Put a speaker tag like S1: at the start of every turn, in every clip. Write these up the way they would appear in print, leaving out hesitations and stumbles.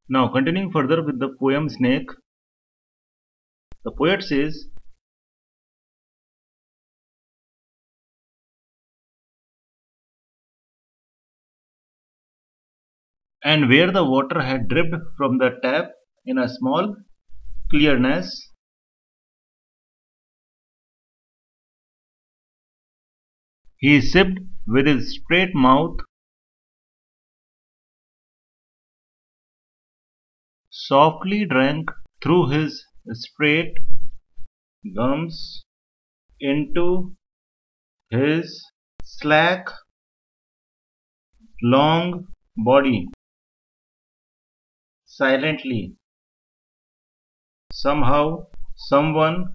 S1: Now continuing further with the poem Snake, the poet says, and where the water had dripped from the tap in a small clearness, he sipped with his straight mouth, softly drank through his straight gums into his slack, long body, silently. Somehow, someone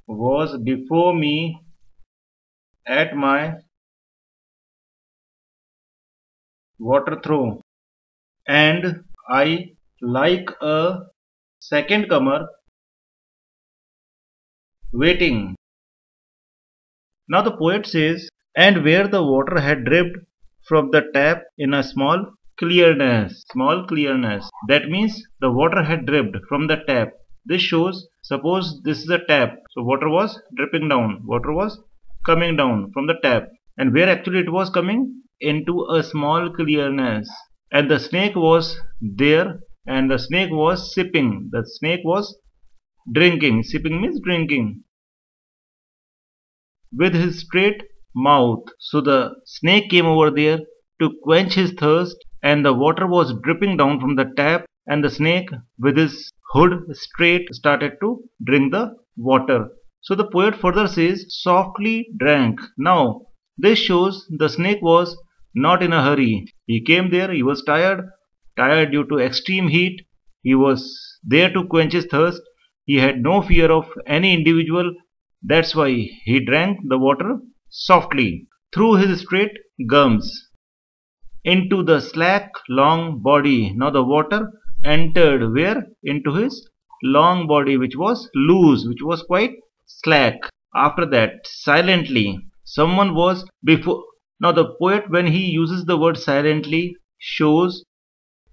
S1: was before me at my water throw, and I, like a second comer, waiting. Now the poet says, and where the water had dripped from the tap in a small clearness. That means the water had dripped from the tap. This shows, suppose this is a tap, so water was dripping down, water was coming down from the tap, and where actually it was coming into a small clearness, and the snake was there, and the snake was sipping, the snake was drinking, sipping means drinking, with his straight mouth. So the snake came over there to quench his thirst, and the water was dripping down from the tap, and the snake with his hood straight started to drink the water. So the poet further says, softly drank. Now this shows the snake was not in a hurry. He came there, he was tired due to extreme heat. He was there to quench his thirst. He had no fear of any individual. That's why he drank the water softly through his straight gums into the slack long body. Now the water entered where? Into his long body, which was loose, which was quite slack. After that, silently, someone was before. Now the poet, when he uses the word silently, shows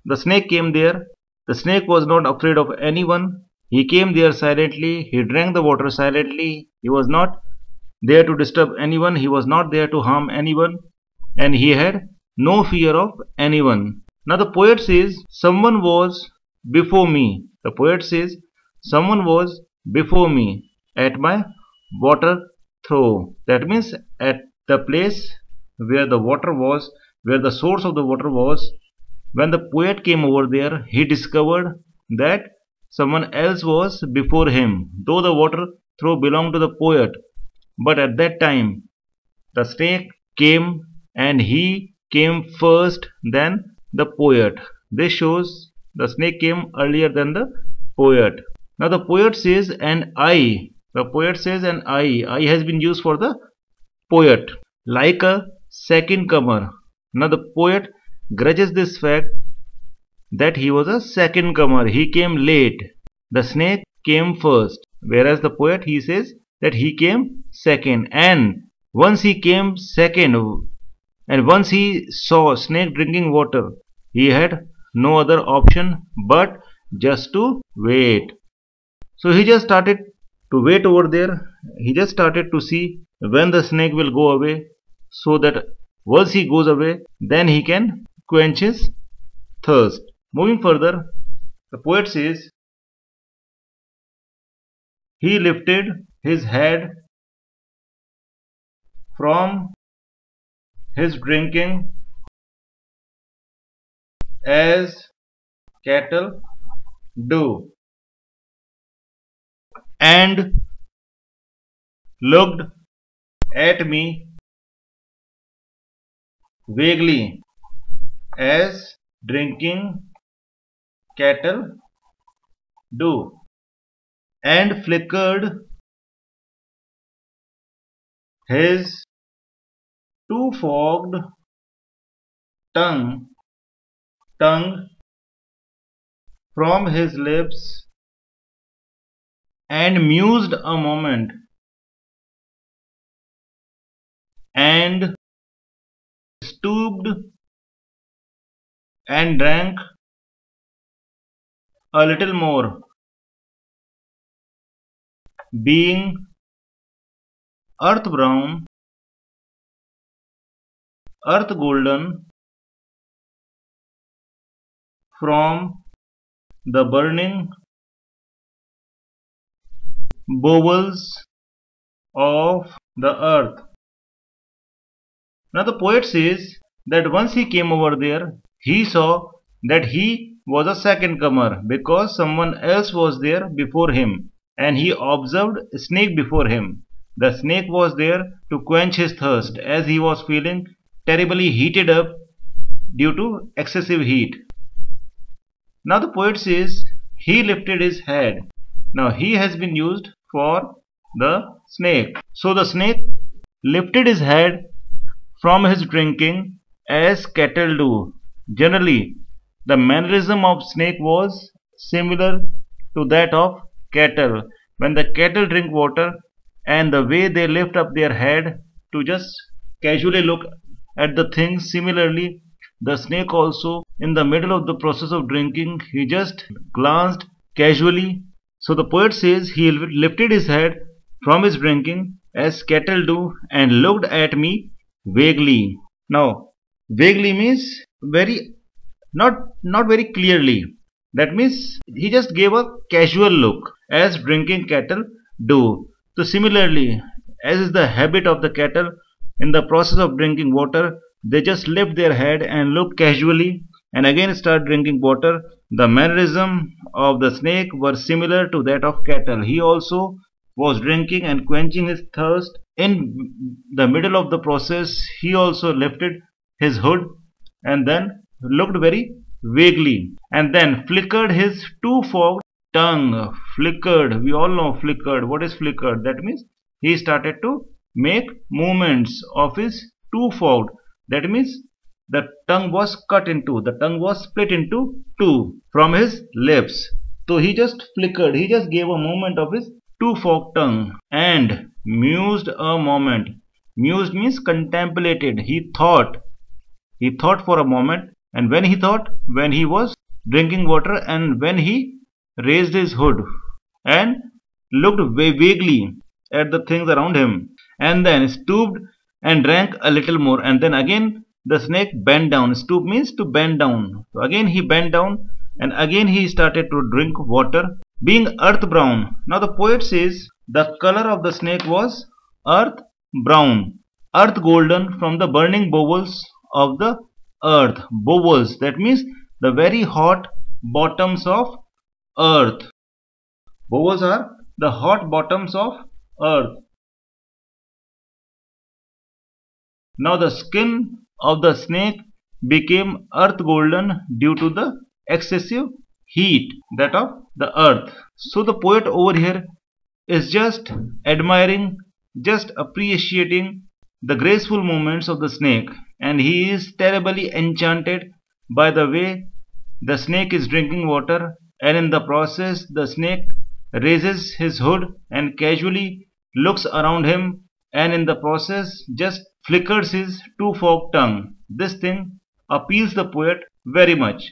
S1: the snake came there. The snake was not afraid of anyone. He came there silently. He drank the water silently. He was not there to disturb anyone. He was not there to harm anyone. And he had no fear of anyone. Now the poet says, someone was before me. The poet says, someone was before me at my water throw. That means at the place where the water was, where the source of the water was. When the poet came over there, he discovered that someone else was before him, though the water throw belonged to the poet. But at that time, the snake came, and he came first than the poet. This shows the snake came earlier than the poet. Now the poet says, and I. The poet says, and I has been used for the poet, like a second comer. Now the poet grudges this fact that he was a second comer. He came late. The snake came first. Whereas the poet, he says that he came second. And once he came second, and once he saw snake drinking water, he had no other option but just to wait. So he just started to wait over there. He just started to see when the snake will go away, so that once he goes away, then he can quench his thirst. Moving further, the poet says, he lifted his head from his drinking as cattle do, and looked at me vaguely as drinking cattle do, and flickered his two-forked tongue from his lips, and mused a moment, and stooped and drank a little more, being earth brown, earth golden from the burning bowels of the earth. Now the poet says that once he came over there, he saw that he was a second comer because someone else was there before him, and he observed a snake before him. The snake was there to quench his thirst as he was feeling terribly heated up due to excessive heat. Now the poet says he lifted his head. Now he has been used for the snake. So the snake lifted his head from his drinking as cattle do. Generally, the mannerism of snake was similar to that of cattle. When the cattle drink water and the way they lift up their head to just casually look at the things, similarly the snake also in the middle of the process of drinking he just glanced casually. So the poet says he lifted his head from his drinking as cattle do and looked at me vaguely. Now vaguely means very not very clearly. That means he just gave a casual look as drinking cattle do. So similarly, as is the habit of the cattle in the process of drinking water, they just lift their head and look casually and again start drinking water. The mannerism of the snake were similar to that of cattle. He also was drinking and quenching his thirst. In the middle of the process, he also lifted his hood and then looked very vaguely and then flickered his two-forked tongue. Flickered, we all know flickered. What is flickered? That means he started to make movements of his two-forked. That means the tongue was cut into, the tongue was split into two from his lips. So he just flickered, he just gave a movement of his two-forked tongue and mused a moment. Mused means contemplated. He thought for a moment, and when he thought, when he was drinking water and when he raised his hood and looked vaguely at the things around him and then stooped and drank a little more, and then again the snake bent down. Stoop means to bend down. So again he bent down and again he started to drink water, being earth brown. Now the poet says the color of the snake was earth brown, earth golden from the burning bowels of the earth. Bowels, that means the very hot bottoms of earth. Bowels are the hot bottoms of earth. Now the skin of the snake became earth golden due to the excessive heat that of the earth. So the poet over here is just admiring, just appreciating the graceful movements of the snake, and he is terribly enchanted by the way the snake is drinking water, and in the process the snake raises his hood and casually looks around him, and in the process just flickers his two-forked tongue. This thing appeals the poet very much.